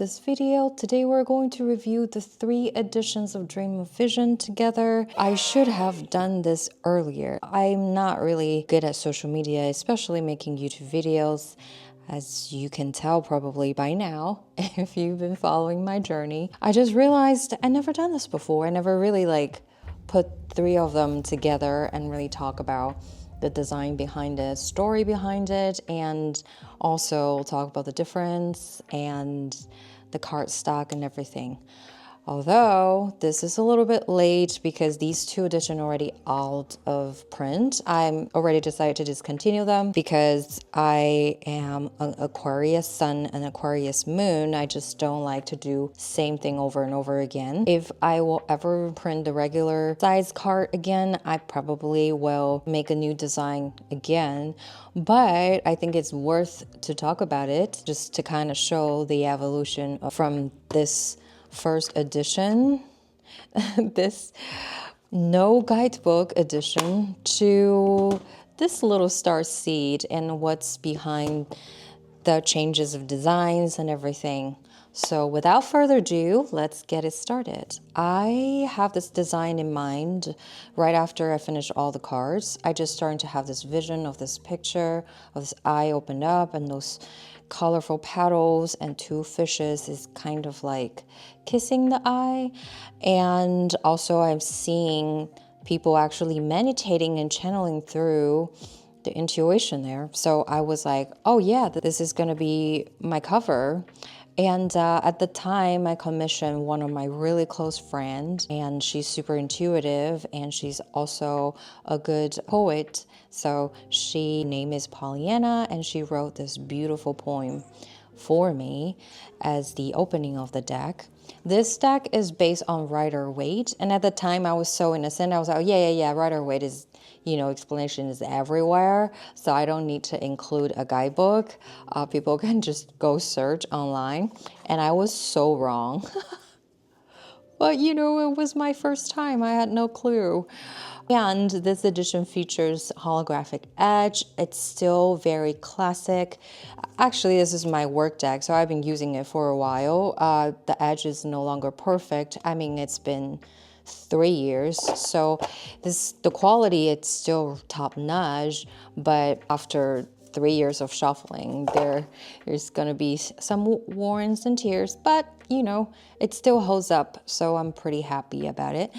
this video. Today we're going to review the 3 editions of Dream of Vision together. I should have done this earlier. I'm not really good at social media, especially making YouTube videos, as you can tell probably by now if you've been following my journey. I just realized I never done this before. I never really put 3 of them together and really talk about the design behind it, story behind it, and also talk about the difference and the cardstock and everything. Although this is a little bit late because these 2 editions are already out of print. I'm already decided to discontinue them because I am an Aquarius sun and Aquarius moon. I just don't like to do same thing over and over again. If I will ever print the regular size card again, I probably will make a new design again. But I think it's worth to talk about it just to kind of show the evolution from this first edition, this no guidebook edition, to this little star seed and what's behind the changes of designs and everything. So without further ado, let's get it started. I have this design in mind right after I finished all the cards. I just started to have this vision of this picture of this eye opened up and those colorful petals and 2 fishes is kind of like kissing the eye. And also I'm seeing people actually meditating and channeling through the intuition there. So I was like, oh yeah, this is gonna be my cover. And at the time, I commissioned one of my really close friends, and she's super intuitive, and she's also a good poet. So she name is Pollyanna, and she wrote this beautiful poem for me as the opening of the deck. This deck is based on Rider-Waite, and at the time I was so innocent. I was like, oh, yeah, Rider-Waite is, explanation is everywhere, so I don't need to include a guidebook. People can just go search online, and I was so wrong. But it was my first time. I had no clue. And this edition features holographic edge. It's still very classic. Actually, this is my work deck, so I've been using it for a while. The edge is no longer perfect. I mean, it's been 3 years, so the quality, it's still top notch, but after 3 years of shuffling, there's gonna be some warrants and tears, but it still holds up, so I'm pretty happy about it.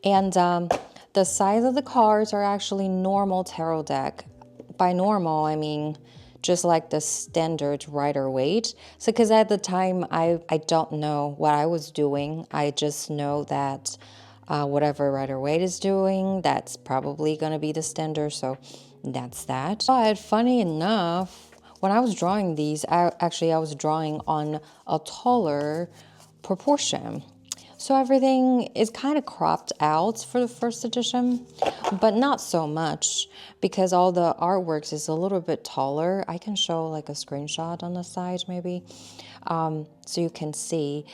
And the size of the cards are actually normal tarot deck. By normal, I mean just like the standard Rider-Waite. So because at the time, I don't know what I was doing. I just know that whatever Rider-Waite is doing, that's probably going to be the standard. So that's that. But funny enough, when I was drawing these, I was drawing on a taller proportion. So everything is kind of cropped out for the first edition, but not so much because all the artworks is a little bit taller. I can show like a screenshot on the side maybe, so you can see.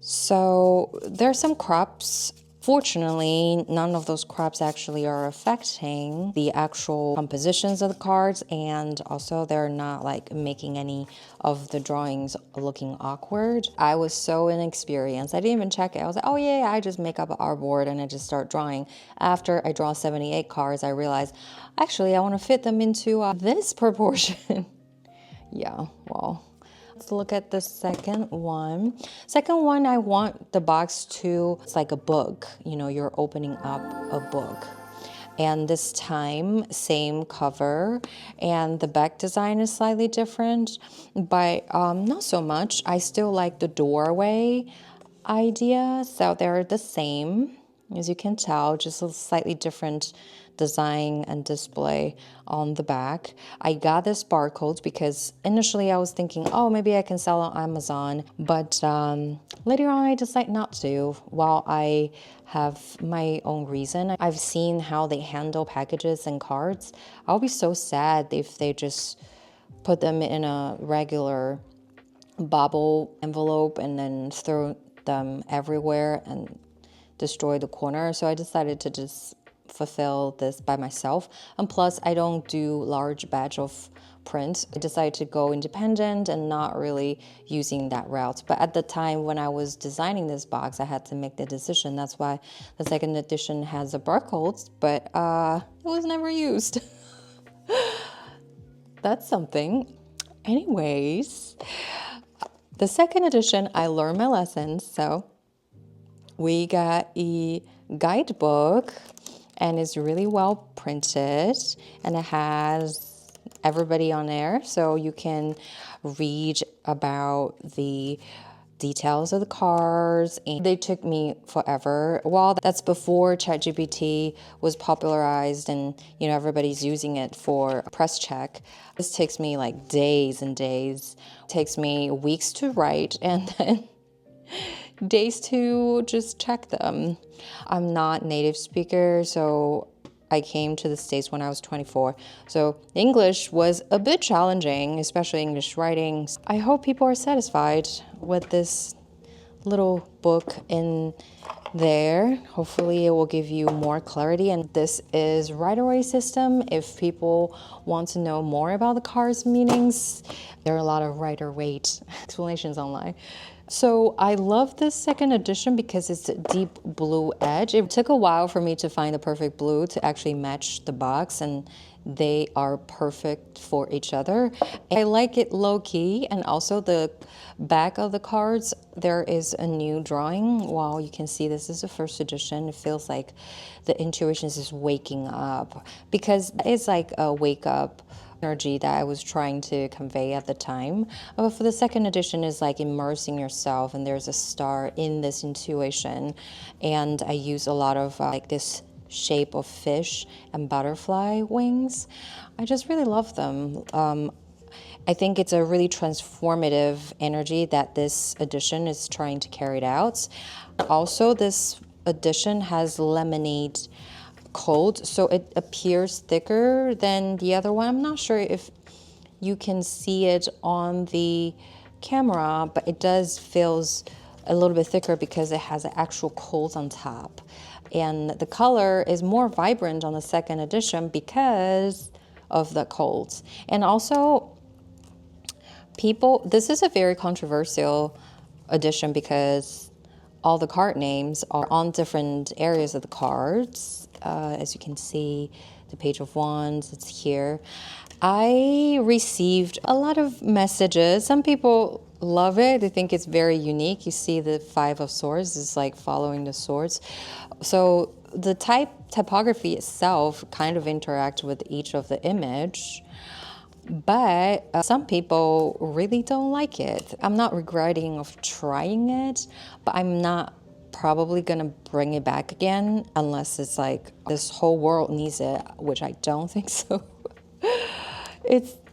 So there's some crops. Fortunately, none of those crops actually are affecting the actual compositions of the cards, and also they're not like making any of the drawings looking awkward. I was so inexperienced. I didn't even check it. I was like, oh yeah, I just make up an artboard and I just start drawing. After I draw 78 cards, I realized, actually, I want to fit them into this proportion. Yeah, well. Let's look at the second one. Second one, I want the box to, it's like a book. You're opening up a book. And this time, same cover. And the back design is slightly different, but not so much. I still like the doorway idea. So they're the same, as you can tell, just a slightly different design and display on the back. I got this barcode because initially I was thinking, oh, maybe I can sell on Amazon, but later on I decided not to. While I have my own reason, I've seen how they handle packages and cards. I'll be so sad if they just put them in a regular bubble envelope and then throw them everywhere and destroy the corner. So I decided to just fulfill this by myself. And plus, I don't do large batch of print. I decided to go independent and not really using that route. But at the time when I was designing this box, I had to make the decision. That's why the second edition has the barcodes, but it was never used. That's something. Anyways, the second edition, I learned my lessons. So we got a guidebook, and it's really well printed, and it has everybody on there, so you can read about the details of the cars. And they took me forever. Well, that's before ChatGPT was popularized and everybody's using it for press check. This takes me like days and days. It takes me weeks to write and then days to just check them. I'm not native speaker, so I came to the States when I was 24. So English was a bit challenging, especially English writing. I hope people are satisfied with this little book in there. Hopefully it will give you more clarity. And this is Rider-Waite system. If people want to know more about the car's meanings, there are a lot of Rider-Waite explanations online. So I love this second edition because it's a deep blue edge. It took a while for me to find the perfect blue to actually match the box, and they are perfect for each other. I like it low-key, and also the back of the cards, there is a new drawing. Wow, you can see this is the first edition. It feels like the intuitions is waking up because it's like a wake up energy that I was trying to convey at the time. But for the second edition is like immersing yourself, and there's a star in this intuition. And I use a lot of like this shape of fish and butterfly wings. I just really love them. I think it's a really transformative energy that this edition is trying to carry out. Also, this edition has lemonade cold, so it appears thicker than the other one. I'm not sure if you can see it on the camera, but it does feels a little bit thicker because it has an actual cold on top. And the color is more vibrant on the second edition because of the colds. And also, this is a very controversial edition because all the card names are on different areas of the cards. As you can see, the Page of Wands, it's here. I received a lot of messages. Some people love it. They think it's very unique. You see the Five of Swords is like following the swords. So the typography itself kind of interacts with each of the image. But some people really don't like it. I'm not regretting of trying it, but I'm not probably gonna bring it back again unless it's like this whole world needs it, which I don't think so.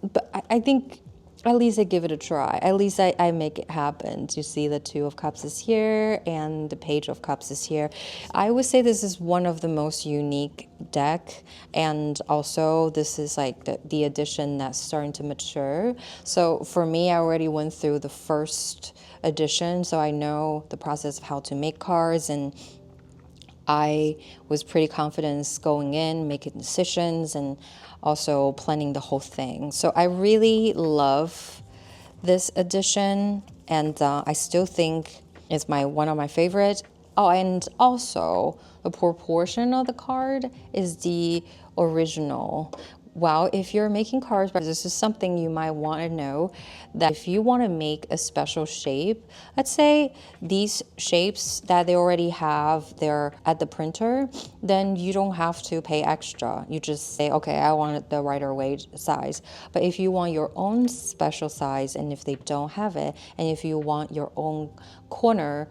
But I think at least I give it a try. At least I make it happen. You see the Two of Cups is here and the Page of Cups is here. I would say this is one of the most unique deck, and also this is like the edition that's starting to mature. So for me, I already went through the first edition, so I know the process of how to make cards, and I was pretty confident going in, making decisions, and also planning the whole thing. So I really love this edition, and I still think it's one of my favorite. Oh, and also the proportion of the card is the original. Wow, if you're making cards, this is something you might want to know, that if you want to make a special shape, let's say these shapes that they already have there at the printer, then you don't have to pay extra. You just say, okay, I want the Rider-Waite size. But if you want your own special size, and if they don't have it, and if you want your own corner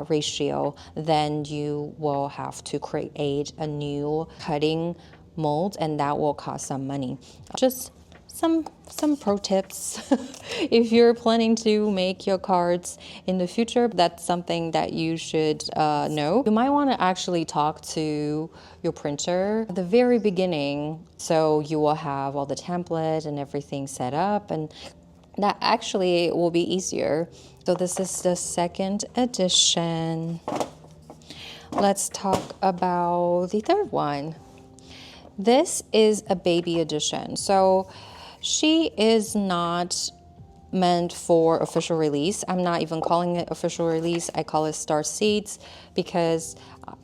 ratio, then you will have to create a new cutting mold, and that will cost some money. Just some pro tips. If you're planning to make your cards in the future, that's something that you should know. You might want to actually talk to your printer at the very beginning, so you will have all the template and everything set up, and that actually will be easier. So this is the second edition. Let's talk about the third one. This is a baby edition. So she is not meant for official release. I'm not even calling it official release. I call it Star Seeds because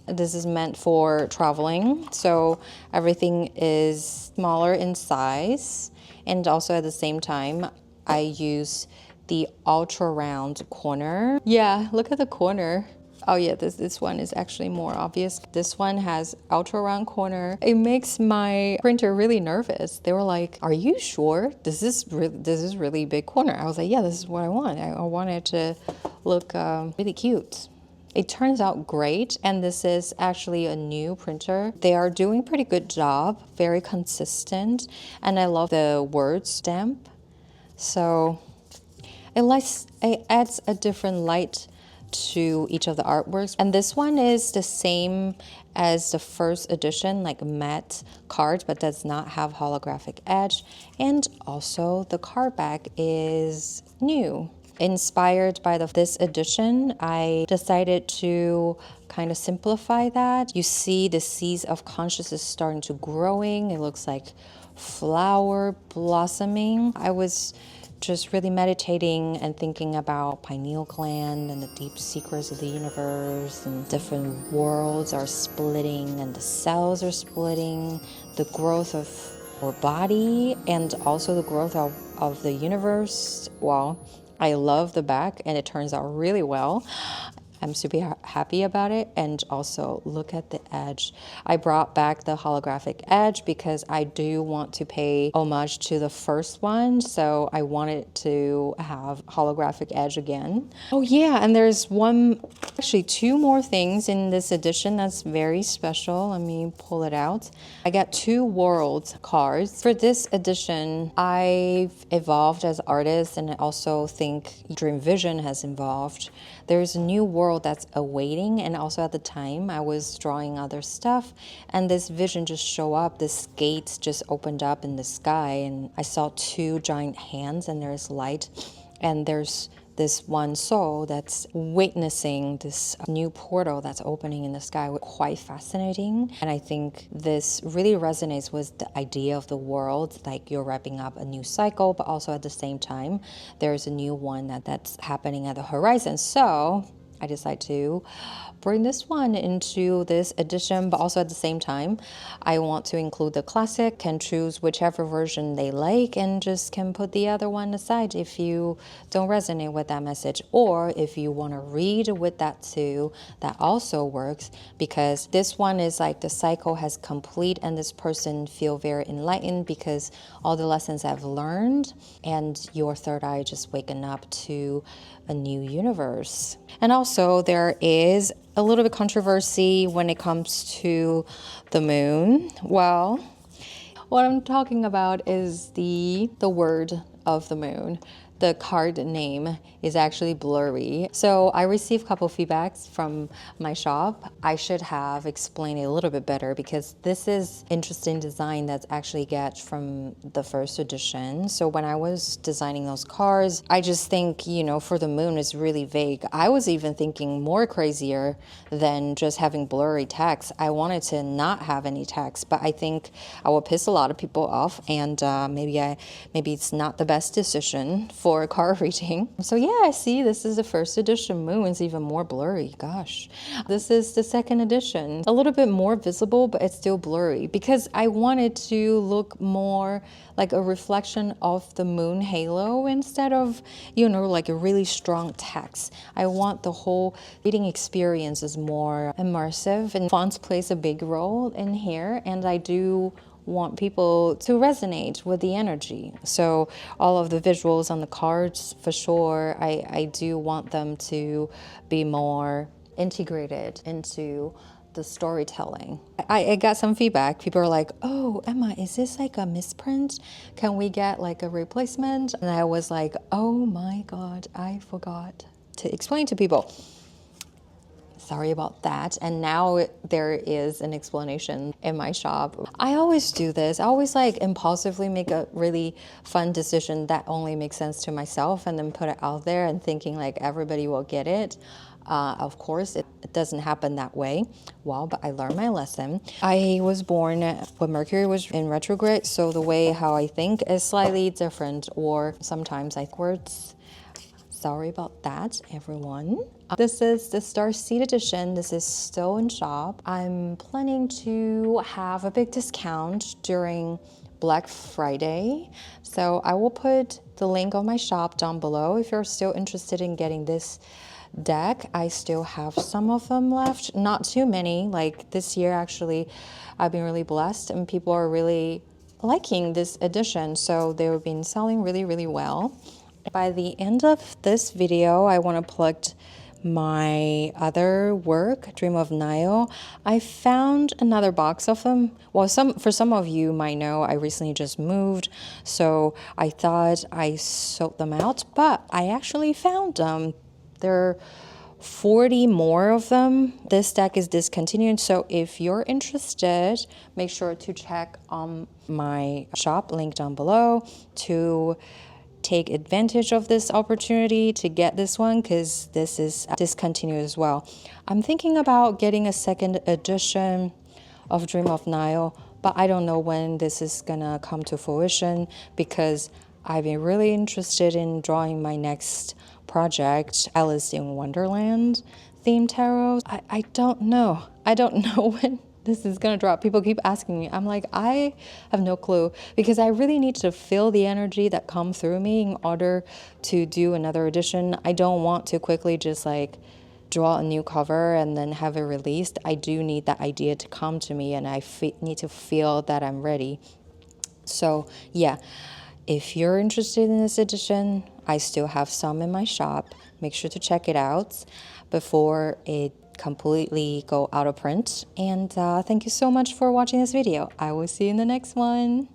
this is meant for traveling. So everything is smaller in size, and also at the same time, I use the ultra round corner. Yeah, look at the corner. Oh yeah, this one is actually more obvious. This one has ultra round corner. It makes my printer really nervous. They were like, "Are you sure this is really big corner?" I was like, "Yeah, this is what I want. I want it to look really cute." It turns out great, and this is actually a new printer. They are doing a pretty good job, very consistent, and I love the word stamp. So it adds a different light to each of the artworks. And this one is the same as the first edition, like matte card, but does not have holographic edge. And also the card back is new. Inspired by this edition, I decided to kind of simplify that. You see the seeds of consciousness starting to growing. It looks like flower blossoming. I was just really meditating and thinking about pineal gland and the deep secrets of the universe, and different worlds are splitting and the cells are splitting, the growth of our body and also the growth of the universe. Well, I love the back and it turns out really well. I'm super happy about it. And also look at the edge. I brought back the holographic edge because I do want to pay homage to the first one. So I wanted to have holographic edge again. Oh yeah, and there's actually two more things in this edition that's very special. Let me pull it out. I got 2 world cards. For this edition, I've evolved as artist, and I also think Dream Vision has evolved. There's a new world that's awaiting, and also at the time I was drawing other stuff and this vision just showed up. This gate just opened up in the sky and I saw 2 giant hands and there's light, and there's this one soul that's witnessing this new portal that's opening in the sky. Quite fascinating. And I think this really resonates with the idea of the world, like you're wrapping up a new cycle, but also at the same time, there's a new one that's happening at the horizon. So I decided to bring this one into this edition, but also at the same time, I want to include the classic, can choose whichever version they like and just can put the other one aside if you don't resonate with that message, or if you want to read with that too, that also works, because this one is like the cycle has complete and this person feel very enlightened because all the lessons I've learned and your third eye just waking up to a new universe. And also there is a little bit controversy when it comes to the moon. Well, what I'm talking about is the word of the moon. The card name is actually blurry. So I received a couple of feedbacks from my shop. I should have explained it a little bit better because this is interesting design that's actually get from the first edition. So when I was designing those cards, I just think, you know, for the moon is really vague. I was even thinking more crazier than just having blurry text. I wanted to not have any text, but I think I will piss a lot of people off, and maybe it's not the best decision for a card reading. So yeah, I see this is the first edition moon. It's even more blurry. Gosh, this is the second edition. A little bit more visible, but it's still blurry because I wanted to look more like a reflection of the moon halo instead of, you know, like a really strong text. I want the whole reading experience is more immersive, and fonts plays a big role in here, and I do want people to resonate with the energy. So all of the visuals on the cards, for sure, I do want them to be more integrated into the storytelling. I got some feedback. People are like, "Oh, Emma, is this like a misprint? Can we get like a replacement?" And I was like, "Oh my God, I forgot to explain to people. Sorry about that." And now there is an explanation in my shop. I always do this. I always like impulsively make a really fun decision that only makes sense to myself and then put it out there and thinking like everybody will get it. Of course, it doesn't happen that way. Well, but I learned my lesson. I was born when Mercury was in retrograde, so the way how I think is slightly different, or sometimes I words. Sorry about that, everyone. This is the Starseed edition. This is still in shop. I'm planning to have a big discount during Black Friday. So I will put the link of my shop down below if you're still interested in getting this deck. I still have some of them left, not too many. Like this year, actually, I've been really blessed and people are really liking this edition. So they've been selling really, really well. By the end of this video, I want to plug my other work, Dream of Nile. I found another box of them. Well, for some of you might know, I recently just moved, so I thought I sold them out, but I actually found them. There are 40 more of them. This deck is discontinued, so if you're interested, make sure to check on my shop link down below to take advantage of this opportunity to get this one, because this is discontinued as well. I'm thinking about getting a second edition of Dream of Nile, but I don't know when this is gonna come to fruition because I've been really interested in drawing my next project, Alice in Wonderland theme tarot. I don't know. I don't know when this is gonna drop. People keep asking me. I'm like, I have no clue because I really need to feel the energy that comes through me in order to do another edition. I don't want to quickly just like draw a new cover and then have it released. I do need that idea to come to me and I need to feel that I'm ready. So yeah, if you're interested in this edition, I still have some in my shop. Make sure to check it out before it completely go out of print. And thank you so much for watching this video. I will see you in the next one.